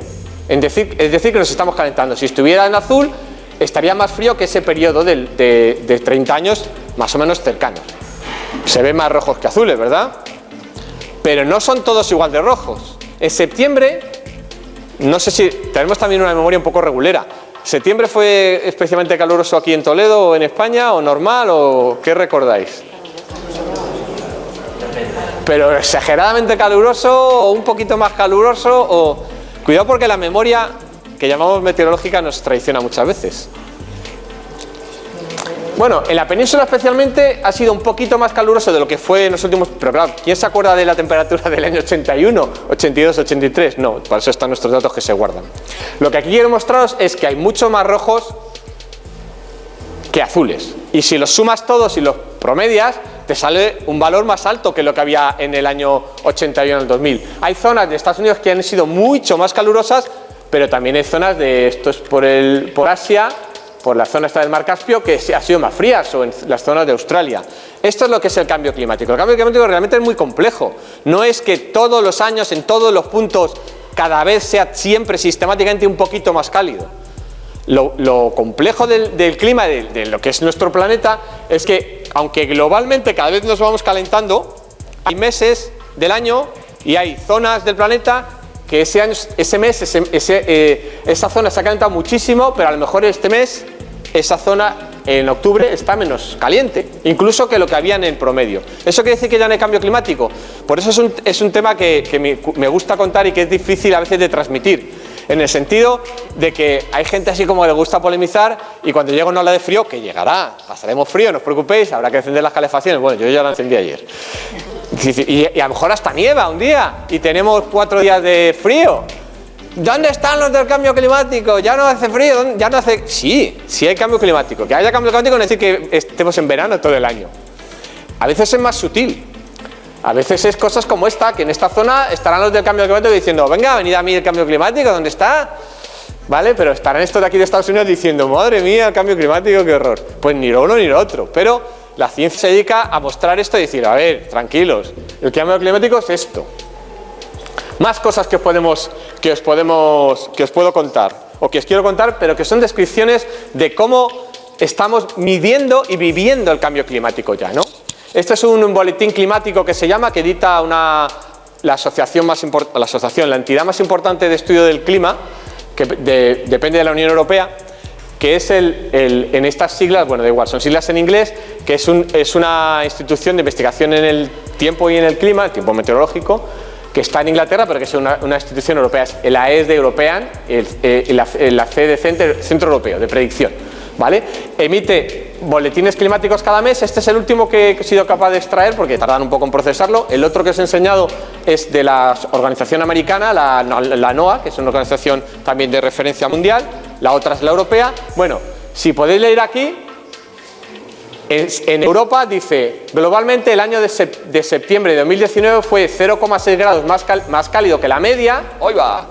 Es decir, que nos estamos calentando. Si estuviera en azul, estaría más frío que ese periodo de 30 años más o menos cercanos. Se ven más rojos que azules, ¿verdad? Pero no son todos igual de rojos. En septiembre, no sé si tenemos también una memoria un poco regulera. ¿Septiembre fue especialmente caluroso aquí en Toledo o en España o normal o qué recordáis? Pero exageradamente caluroso o un poquito más caluroso o... Cuidado porque la memoria que llamamos meteorológica nos traiciona muchas veces. Bueno, en la península especialmente ha sido un poquito más caluroso de lo que fue en los últimos... Pero claro, ¿quién se acuerda de la temperatura del año 81, 82, 83? No, para eso están nuestros datos que se guardan. Lo que aquí quiero mostraros es que hay mucho más rojos que azules. Y si los sumas todos y los promedias, te sale un valor más alto que lo que había en el año 81 al 2000. Hay zonas de Estados Unidos que han sido mucho más calurosas, pero también hay zonas de... Esto es por Asia... por la zona esta del Mar Caspio, que ha sido más frías, o en las zonas de Australia. Esto es lo que es el cambio climático. El cambio climático realmente es muy complejo. No es que todos los años, en todos los puntos, cada vez sea siempre sistemáticamente un poquito más cálido. Lo complejo del clima, de lo que es nuestro planeta, es que, aunque globalmente cada vez nos vamos calentando, hay meses del año y hay zonas del planeta que esa zona se ha calentado muchísimo, pero a lo mejor este mes, esa zona en octubre está menos caliente, incluso que lo que había en el promedio. ¿Eso quiere decir que ya no hay cambio climático? Por eso es un tema que me gusta contar y que es difícil a veces de transmitir, en el sentido de que hay gente así como que le gusta polemizar y cuando llega una ola de frío, que llegará, pasaremos frío, no os preocupéis, habrá que encender las calefacciones. Bueno, yo ya la encendí ayer. Y a lo mejor hasta nieva un día y tenemos 4 días de frío. ¿Dónde están los del cambio climático? ¿Ya no hace frío? ¿Ya no hace...? Sí hay cambio climático. Que haya cambio climático no es decir que estemos en verano todo el año. A veces es más sutil. A veces es cosas como esta, que en esta zona estarán los del cambio climático diciendo, venga, venid a mí el cambio climático, ¿dónde está? ¿Vale? Pero estarán estos de aquí de Estados Unidos diciendo, madre mía, el cambio climático, qué horror. Pues ni lo uno ni lo otro. Pero la ciencia se dedica a mostrar esto y decir, a ver, tranquilos, el cambio climático es esto. Más cosas que os puedo contar, o que os quiero contar, pero que son descripciones de cómo estamos midiendo y viviendo el cambio climático ya, ¿no? Este es un boletín climático que se llama, que edita la entidad más importante de estudio del clima, que depende de la Unión Europea, que es en estas siglas, bueno, da igual, son siglas en inglés, que es una institución de investigación en el tiempo y en el clima, el tiempo meteorológico, que está en Inglaterra, pero que es una institución europea. La E es de European, la C de Centro Europeo, de predicción, ¿vale? Emite boletines climáticos cada mes. Este es el último que he sido capaz de extraer, porque tardan un poco en procesarlo. El otro que os he enseñado es de la organización americana, la NOAA, que es una organización también de referencia mundial. La otra es la europea. Bueno, si podéis leer aquí, En Europa dice, globalmente el año de septiembre de 2019 fue 0,6 grados más cálido que la media. ¡Hoy va!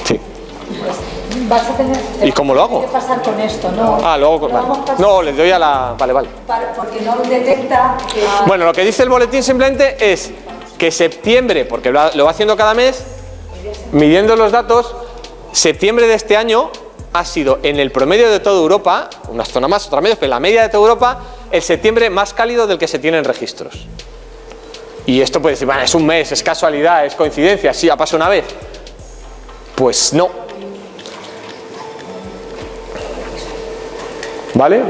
Sí. Vas a tener ¿Y cómo lo hago? que pasar con esto, ¿no? Luego... Vale. No, le doy a la... Vale. Porque no detecta que... Bueno, lo que dice el boletín simplemente es que septiembre, porque lo va haciendo cada mes, midiendo los datos, septiembre de este año ha sido en el promedio de toda Europa, unas zonas más, otras menos, pero en la media de toda Europa, el septiembre más cálido del que se tiene en registros. Y esto puede decir, bueno, es un mes, es casualidad, es coincidencia, sí, ha pasado una vez. Pues no. ¿Vale?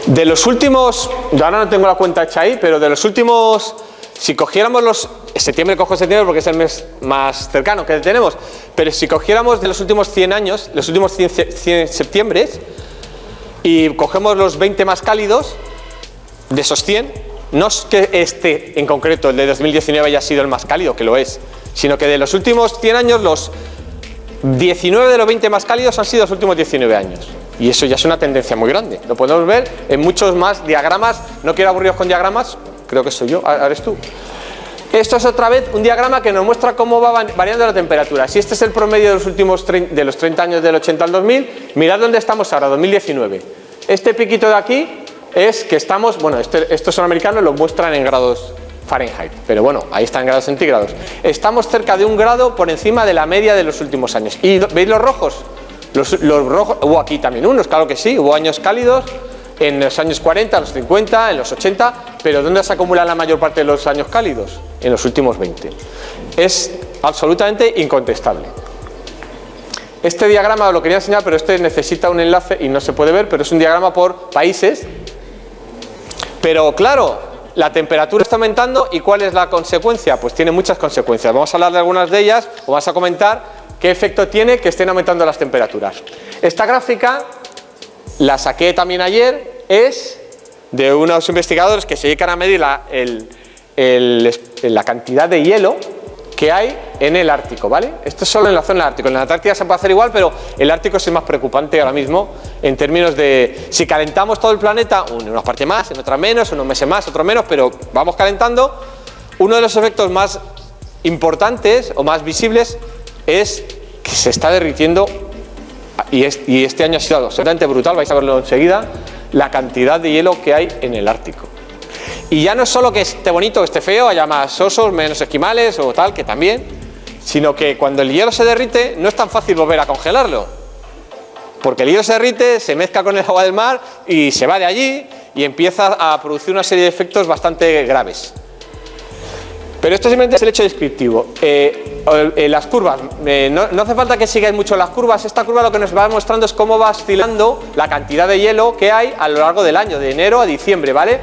De los últimos, yo ahora no tengo la cuenta hecha ahí, pero de los últimos, si cogiéramos los, septiembre cojo septiembre porque es el mes más cercano que tenemos, pero si cogiéramos de los últimos 100 años, los últimos 100 septiembres, y cogemos los 20 más cálidos, de esos 100, no es que este en concreto, el de 2019, haya sido el más cálido, que lo es, sino que de los últimos 100 años, los 19 de los 20 más cálidos han sido los últimos 19 años. Y eso ya es una tendencia muy grande. Lo podemos ver en muchos más diagramas. No quiero aburriros con diagramas, creo que soy yo, ahora eres tú. Esto es otra vez un diagrama que nos muestra cómo va variando la temperatura. Si este es el promedio de los últimos 30 años del 80 al 2000, mirad dónde estamos ahora, 2019. Este piquito de aquí es que estamos, bueno, estos son americanos, lo muestran en grados Fahrenheit, pero bueno, ahí están en grados centígrados. Estamos cerca de 1 grado por encima de la media de los últimos años. ¿Y veis los rojos? Los rojos, hubo aquí también unos, claro que sí, hubo años cálidos en los años 40, los 50, en los 80, pero ¿dónde se acumula la mayor parte de los años cálidos? En los últimos 20. Es absolutamente incontestable. Este diagrama os lo quería enseñar, pero este necesita un enlace y no se puede ver, pero es un diagrama por países. Pero claro, la temperatura está aumentando y ¿cuál es la consecuencia? Pues tiene muchas consecuencias. Vamos a hablar de algunas de ellas o vas a comentar qué efecto tiene que estén aumentando las temperaturas. Esta gráfica la saqué también ayer, es de unos investigadores que se dedican a medir la cantidad de hielo que hay en el Ártico, ¿vale? Esto es solo en la zona del Ártico. En la Antártida se puede hacer igual, pero el Ártico es el más preocupante ahora mismo en términos de si calentamos todo el planeta, en una parte más, en otra menos, unos meses más, otros menos, pero vamos calentando. Uno de los efectos más importantes o más visibles es que se está derritiendo, y este año ha sido absolutamente brutal, vais a verlo enseguida, la cantidad de hielo que hay en el Ártico. Y ya no es solo que esté bonito, que esté feo, haya más osos, menos esquimales o tal, que también, sino que cuando el hielo se derrite no es tan fácil volver a congelarlo, porque el hielo se derrite, se mezcla con el agua del mar y se va de allí y empieza a producir una serie de efectos bastante graves. Pero esto simplemente es el hecho descriptivo. Las curvas, no hace falta que sigáis mucho las curvas. Esta curva lo que nos va mostrando es cómo va oscilando la cantidad de hielo que hay a lo largo del año, de enero a diciembre, ¿vale?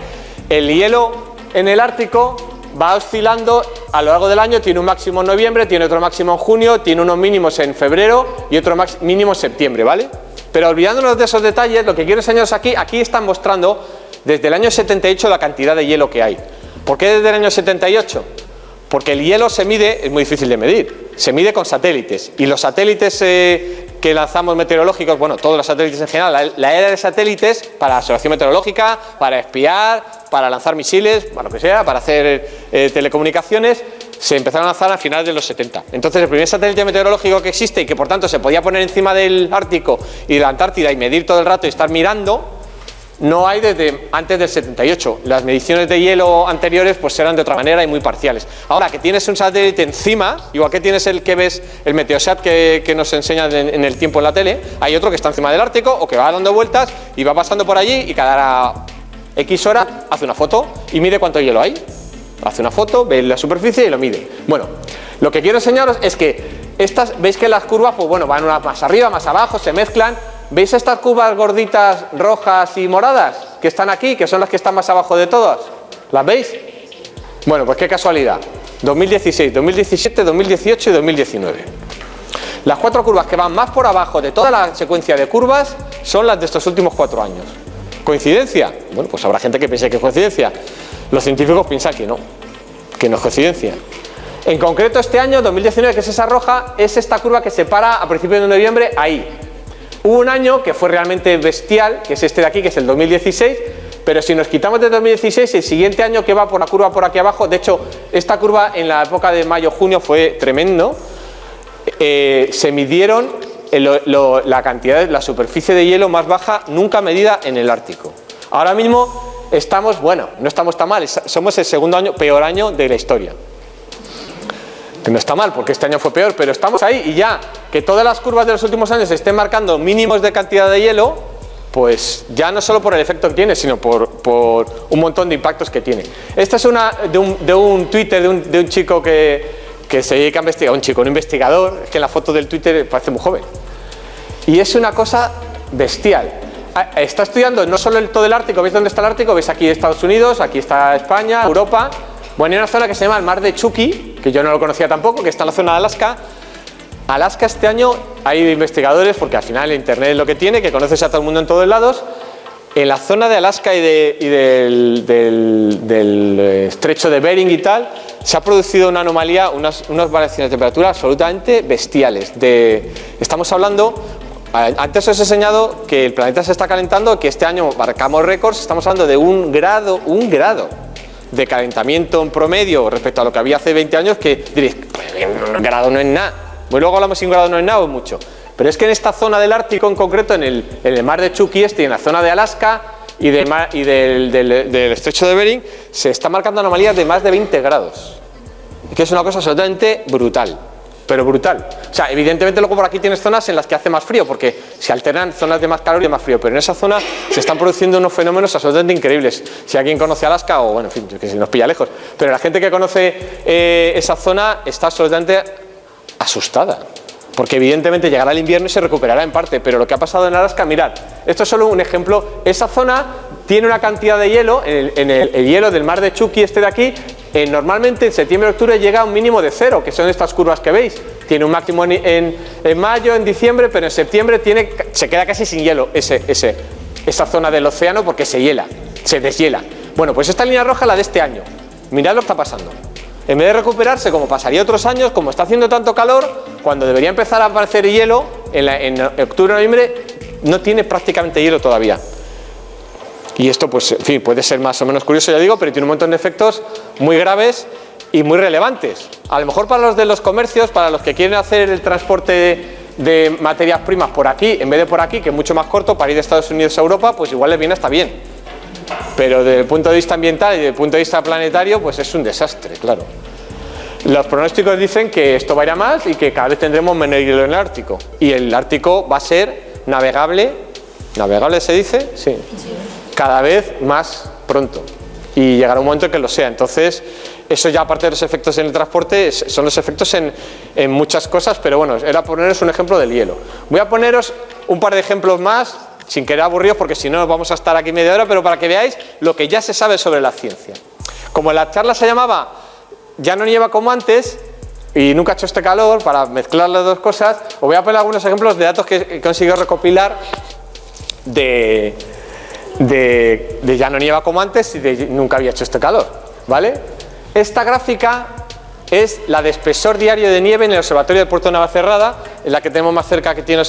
El hielo en el Ártico va oscilando a lo largo del año, tiene un máximo en noviembre, tiene otro máximo en junio, tiene unos mínimos en febrero y otro mínimo en septiembre, ¿vale? Pero olvidándonos de esos detalles, lo que quiero enseñaros aquí están mostrando desde el año 78 la cantidad de hielo que hay. ¿Por qué desde el año 78? Porque el hielo se mide, es muy difícil de medir, se mide con satélites. Y los satélites que lanzamos meteorológicos, bueno, todos los satélites en general, la era de satélites para la observación meteorológica, para espiar, para lanzar misiles, para lo que sea, para hacer telecomunicaciones, se empezaron a lanzar a finales de los 70. Entonces el primer satélite meteorológico que existe y que por tanto se podía poner encima del Ártico y de la Antártida y medir todo el rato y estar mirando, no hay desde antes del 78. Las mediciones de hielo anteriores pues eran de otra manera y muy parciales. Ahora que tienes un satélite encima, igual que tienes el que ves, el Meteosat que nos enseñan en el tiempo en la tele, hay otro que está encima del Ártico o que va dando vueltas y va pasando por allí y cada X horas hace una foto y mide cuánto hielo hay. Hace una foto, ve la superficie y lo mide. Bueno, lo que quiero enseñaros es que veis que las curvas pues bueno, van unas más arriba, más abajo, se mezclan. ¿Veis estas curvas gorditas rojas y moradas que están aquí, que son las que están más abajo de todas? ¿Las veis? Bueno, pues qué casualidad. 2016, 2017, 2018 y 2019. Las 4 curvas que van más por abajo de toda la secuencia de curvas son las de estos últimos 4 años. ¿Coincidencia? Bueno, pues habrá gente que piense que es coincidencia. Los científicos piensan que no es coincidencia. En concreto este año, 2019, que es esa roja, es esta curva que se para a principios de noviembre ahí. Hubo un año que fue realmente bestial, que es este de aquí, que es el 2016, pero si nos quitamos de 2016, el siguiente año que va por la curva por aquí abajo, de hecho, esta curva en la época de mayo-junio fue tremendo, se midieron la cantidad, la superficie de hielo más baja nunca medida en el Ártico. Ahora mismo estamos, bueno, no estamos tan mal, somos el segundo año, peor año de la historia. Que no está mal, porque este año fue peor, pero estamos ahí, y ya que todas las curvas de los últimos años estén marcando mínimos de cantidad de hielo, pues ya no solo por el efecto que tiene, sino por un montón de impactos que tiene. Esta es una de un Twitter de un chico que se dedica a investigar, un investigador, es que en la foto del Twitter parece muy joven. Y es una cosa bestial. Está estudiando no solo todo el Ártico, ¿veis dónde está el Ártico? ¿Veis aquí Estados Unidos, aquí está España, Europa? Bueno, hay una zona que se llama el Mar de Chucky, que yo no lo conocía tampoco, que está en la zona de Alaska. Alaska este año hay investigadores, porque al final el Internet es lo que tiene, que conoces a todo el mundo en todos lados. En la zona de Alaska y del estrecho de Bering y tal, se ha producido una anomalía, unas variaciones de temperatura absolutamente bestiales. Estamos hablando, antes os he enseñado que el planeta se está calentando, que este año marcamos récords, estamos hablando de un grado de calentamiento en promedio respecto a lo que había hace 20 años, que diréis, un grado no es nada. Bueno, luego hablamos si un grado no es nada o es mucho. Pero es que en esta zona del Ártico en concreto, en el mar de Chucky y en la zona de Alaska y del estrecho de Bering, se está marcando anomalías de más de 20 grados. Que es una cosa absolutamente brutal. Pero brutal. O sea, evidentemente luego por aquí tienes zonas en las que hace más frío, porque se alternan zonas de más calor y de más frío, pero en esa zona se están produciendo unos fenómenos absolutamente increíbles. Si alguien conoce Alaska, o bueno, en fin, que si nos pilla lejos, pero la gente que conoce esa zona está absolutamente asustada, porque evidentemente llegará el invierno y se recuperará en parte, pero lo que ha pasado en Alaska, mirad, esto es solo un ejemplo. Esa zona tiene una cantidad de hielo, en el hielo del mar de Chucky de aquí, normalmente en septiembre-octubre llega a un mínimo de 0, que son estas curvas que veis. Tiene un máximo en mayo, en diciembre, pero en septiembre se queda casi sin hielo esa zona del océano, porque se deshiela. Bueno, pues esta línea roja es la de este año. Mirad lo que está pasando. En vez de recuperarse como pasaría otros años, como está haciendo tanto calor, cuando debería empezar a aparecer hielo, en octubre o noviembre, no tiene prácticamente hielo todavía. Y esto, pues, en fin, puede ser más o menos curioso, ya digo, pero tiene un montón de efectos muy graves y muy relevantes. A lo mejor para los de los comercios, para los que quieren hacer el transporte de materias primas por aquí, en vez de por aquí, que es mucho más corto, para ir de Estados Unidos a Europa, pues igual les viene hasta bien. Pero desde el punto de vista ambiental y desde el punto de vista planetario, pues es un desastre, claro. Los pronósticos dicen que esto va a ir a más y que cada vez tendremos menos hielo en el Ártico. Y el Ártico va a ser navegable, ¿navegable se dice? Sí. Cada vez más pronto. Y llegará un momento en que lo sea. Entonces, eso ya aparte de los efectos en el transporte, son los efectos en muchas cosas, pero bueno, era poneros un ejemplo del hielo. Voy a poneros un par de ejemplos más, sin querer aburridos, porque si no vamos a estar aquí media hora, pero para que veáis lo que ya se sabe sobre la ciencia. Como la charla se llamaba "Ya no nieva como antes", y nunca ha hecho este calor, para mezclar las dos cosas, os voy a poner algunos ejemplos de datos que he conseguido recopilar de ya no nieva como antes y de nunca había hecho este calor, ¿vale? Esta gráfica es la de espesor diario de nieve en el observatorio del puerto de Navacerrada, en la que tenemos más cerca, que tiene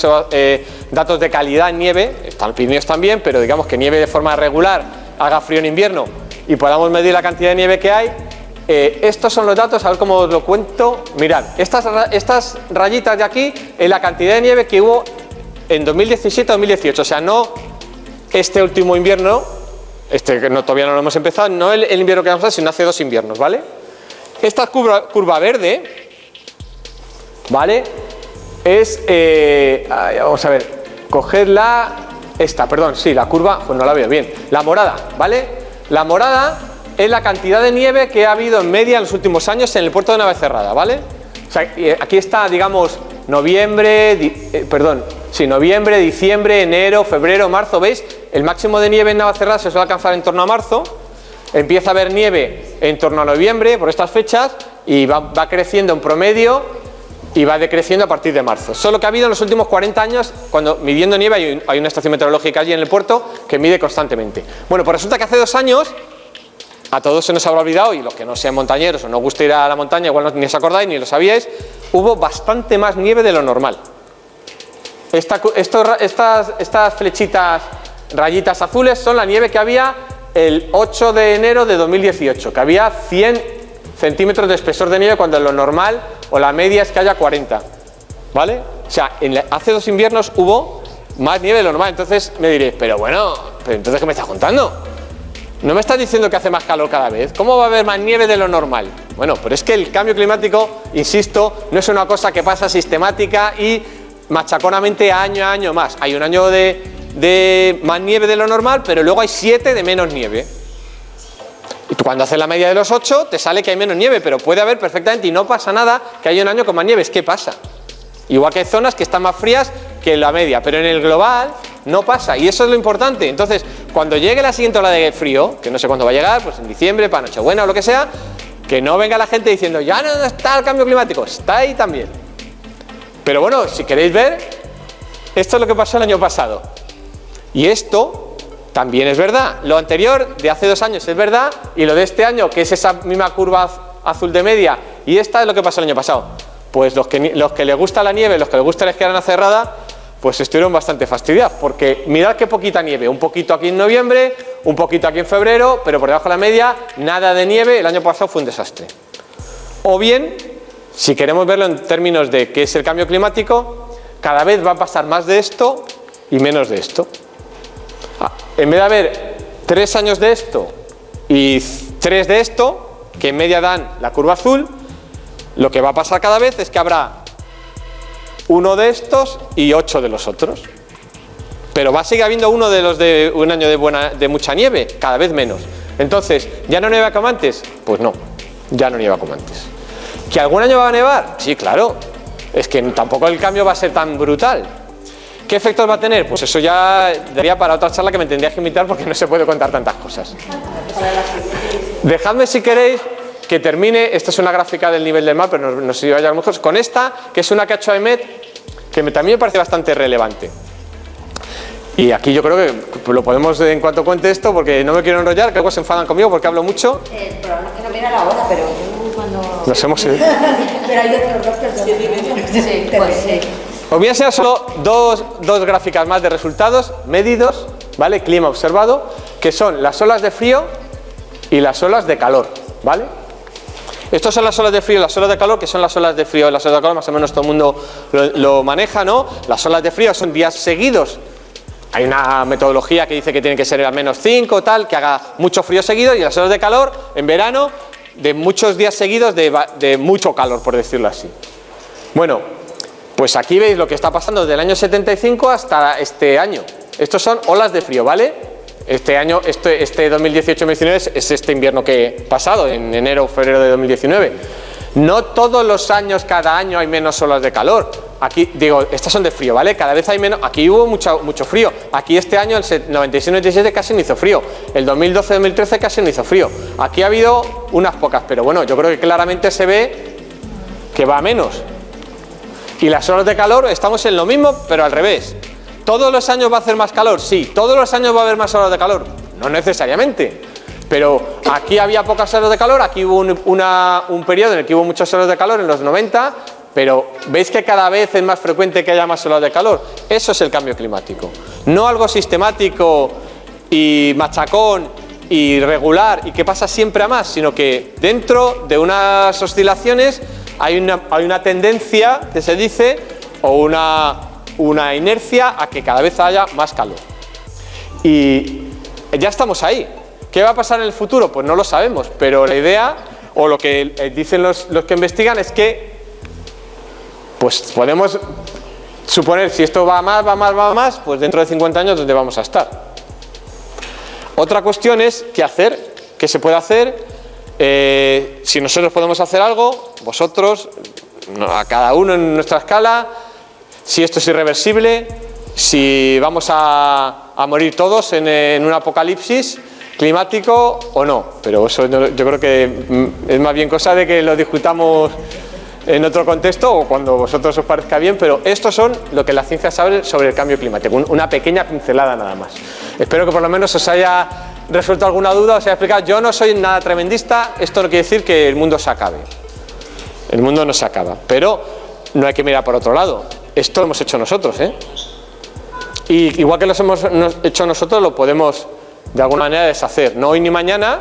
datos de calidad en nieve, están Pirineos también, pero digamos que nieve de forma regular, haga frío en invierno y podamos medir la cantidad de nieve que hay. Estos son los datos, a ver cómo os lo cuento. Mirad, estas rayitas de aquí es la cantidad de nieve que hubo en 2017-2018, o sea, no este último invierno, que todavía no lo hemos empezado, no el invierno que vamos a hacer, sino hace 2 inviernos, ¿vale? Esta curva verde, ¿vale? Es, vamos a ver, cogedla, la curva, pues no la veo bien, la morada, ¿vale? La morada es la cantidad de nieve que ha habido en media en los últimos años en el puerto de Navacerrada, ¿vale? O sea, aquí está, digamos, noviembre, diciembre, enero, febrero, marzo, ¿veis? El máximo de nieve en Navacerrada se suele alcanzar en torno a marzo, empieza a haber nieve en torno a noviembre, por estas fechas, y va creciendo en promedio y va decreciendo a partir de marzo. Eso es lo que ha habido en los últimos 40 años, cuando midiendo nieve, hay una estación meteorológica allí en el puerto que mide constantemente. Bueno, pues resulta que hace 2 años, a todos se nos habrá olvidado, y los que no sean montañeros o no os gusta ir a la montaña, igual ni os acordáis ni lo sabíais, hubo bastante más nieve de lo normal. Estas flechitas, rayitas azules, son la nieve que había el 8 de enero de 2018, que había 100 centímetros de espesor de nieve cuando lo normal o la media es que haya 40, ¿vale? O sea, hace 2 inviernos hubo más nieve de lo normal. Entonces me diréis, pero bueno, ¿pero entonces qué me estás contando? ¿No me estás diciendo que hace más calor cada vez? ¿Cómo va a haber más nieve de lo normal? Bueno, pero es que el cambio climático, insisto, no es una cosa que pasa sistemática y machaconamente año a año más. Hay un año de más nieve de lo normal, pero luego hay 7 de menos nieve. Y cuando haces la media de los 8, te sale que hay menos nieve, pero puede haber perfectamente, y no pasa nada, que haya un año con más nieves. ¿Qué pasa? Igual que hay zonas que están más frías que la media, pero en el global no pasa, y eso es lo importante. Entonces, cuando llegue la siguiente ola de frío, que no sé cuándo va a llegar, pues en diciembre, para Nochebuena o lo que sea, que no venga la gente diciendo, ya no está el cambio climático, está ahí también. Pero bueno, si queréis ver, esto es lo que pasó el año pasado. Y esto también es verdad. Lo anterior, de hace 2 años, es verdad, y lo de este año, que es esa misma curva azul de media, y esta es lo que pasó el año pasado. Pues los que les gusta la nieve, los que les gusta la esquiar en la cerrada, pues estuvieron bastante fastidiados, porque mirad qué poquita nieve, un poquito aquí en noviembre, un poquito aquí en febrero, pero por debajo de la media, nada de nieve. El año pasado fue un desastre. O bien, si queremos verlo en términos de qué es el cambio climático, cada vez va a pasar más de esto y menos de esto. En vez de haber 3 años de esto y 3 de esto, que en media dan la curva azul, lo que va a pasar cada vez es que habrá 1 de estos y 8 de los otros. Pero va a seguir habiendo uno de los de un año de mucha nieve, cada vez menos. Entonces, ¿ya no nieva como antes? Pues no, ya no nieva como antes. ¿Que algún año va a nevar? Sí, claro. Es que tampoco el cambio va a ser tan brutal. ¿Qué efectos va a tener? Pues eso ya daría para otra charla que me tendrías que invitar, porque no se puede contar tantas cosas. Dejadme, si queréis, que termine. Esta es una gráfica del nivel del mar, pero no sé si vaya a lo mejor con esta, que es una que ha hecho Ahmed, que también me parece bastante relevante. Y aquí yo creo que lo podemos, en cuanto cuente esto, porque no me quiero enrollar, que luego se enfadan conmigo porque hablo mucho. El problema es que no mira la hora, pero cuando... Nos hemos... Pero hay otros dos personas. Sí, pues sí. Os voy a enseñar solo dos gráficas más de resultados medidos, ¿vale? Clima observado, que son las olas de frío y las olas de calor, ¿vale? Estas son las olas de frío y las olas de calor, que son las olas de frío y las olas de calor, más o menos todo el mundo lo maneja, ¿no? Las olas de frío son días seguidos. Hay una metodología que dice que tiene que ser al menos 5, tal, que haga mucho frío seguido, y las olas de calor, en verano, de muchos días seguidos de mucho calor, por decirlo así. Bueno, pues aquí veis lo que está pasando desde el año 75 hasta este año. Estos son olas de frío, ¿vale? Este año, este 2018-2019 es este invierno que pasado, en enero o febrero de 2019. No todos los años, cada año hay menos olas de calor. Aquí, digo, estas son de frío, ¿vale? Cada vez hay menos. Aquí hubo mucho frío. Aquí este año, el 96-97, casi no hizo frío. El 2012-2013 casi no hizo frío. Aquí ha habido unas pocas, pero bueno, yo creo que claramente se ve que va a menos. Y las olas de calor, estamos en lo mismo, pero al revés. ¿Todos los años va a hacer más calor? Sí. ¿Todos los años va a haber más olas de calor? No necesariamente. Pero aquí había pocas olas de calor, aquí hubo un periodo en el que hubo muchas olas de calor, en los 90, pero veis que cada vez es más frecuente que haya más olas de calor. Eso es el cambio climático. No algo sistemático y machacón y regular y que pasa siempre a más, sino que dentro de unas oscilaciones hay una tendencia, que se dice, o una inercia a que cada vez haya más calor. Y ya estamos ahí. ¿Qué va a pasar en el futuro? Pues no lo sabemos, pero la idea, o lo que dicen los que investigan, es que pues podemos suponer, si esto va más, pues dentro de 50 años, ¿dónde vamos a estar? Otra cuestión es qué hacer, qué se puede hacer, si nosotros podemos hacer algo, vosotros, a cada uno en nuestra escala, si esto es irreversible, si vamos a morir todos en un apocalipsis climático o no, pero eso yo creo que es más bien cosa de que lo discutamos en otro contexto o cuando vosotros os parezca bien, pero estos son lo que la ciencia sabe sobre el cambio climático, una pequeña pincelada nada más. Espero que por lo menos os haya resuelto alguna duda, os haya explicado. Yo no soy nada tremendista, esto no quiere decir que el mundo se acabe, el mundo no se acaba, pero no hay que mirar por otro lado. esto lo hemos hecho nosotros, Y igual que lo hemos hecho nosotros, lo podemos de alguna manera deshacer. No hoy ni mañana,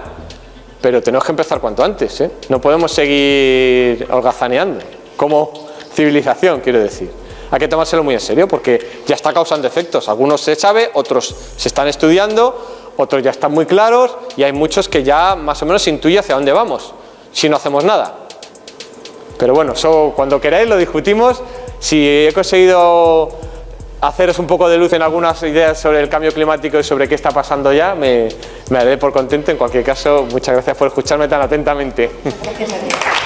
pero tenemos que empezar cuanto antes, No podemos seguir holgazaneando, como civilización, quiero decir. Hay que tomárselo muy en serio porque ya está causando efectos. Algunos se sabe, otros se están estudiando, otros ya están muy claros y hay muchos que ya más o menos se intuye hacia dónde vamos, si no hacemos nada. Pero bueno, eso cuando queráis lo discutimos. Si he conseguido haceros un poco de luz en algunas ideas sobre el cambio climático y sobre qué está pasando ya, me daré por contento. En cualquier caso, muchas gracias por escucharme tan atentamente. Gracias a ti.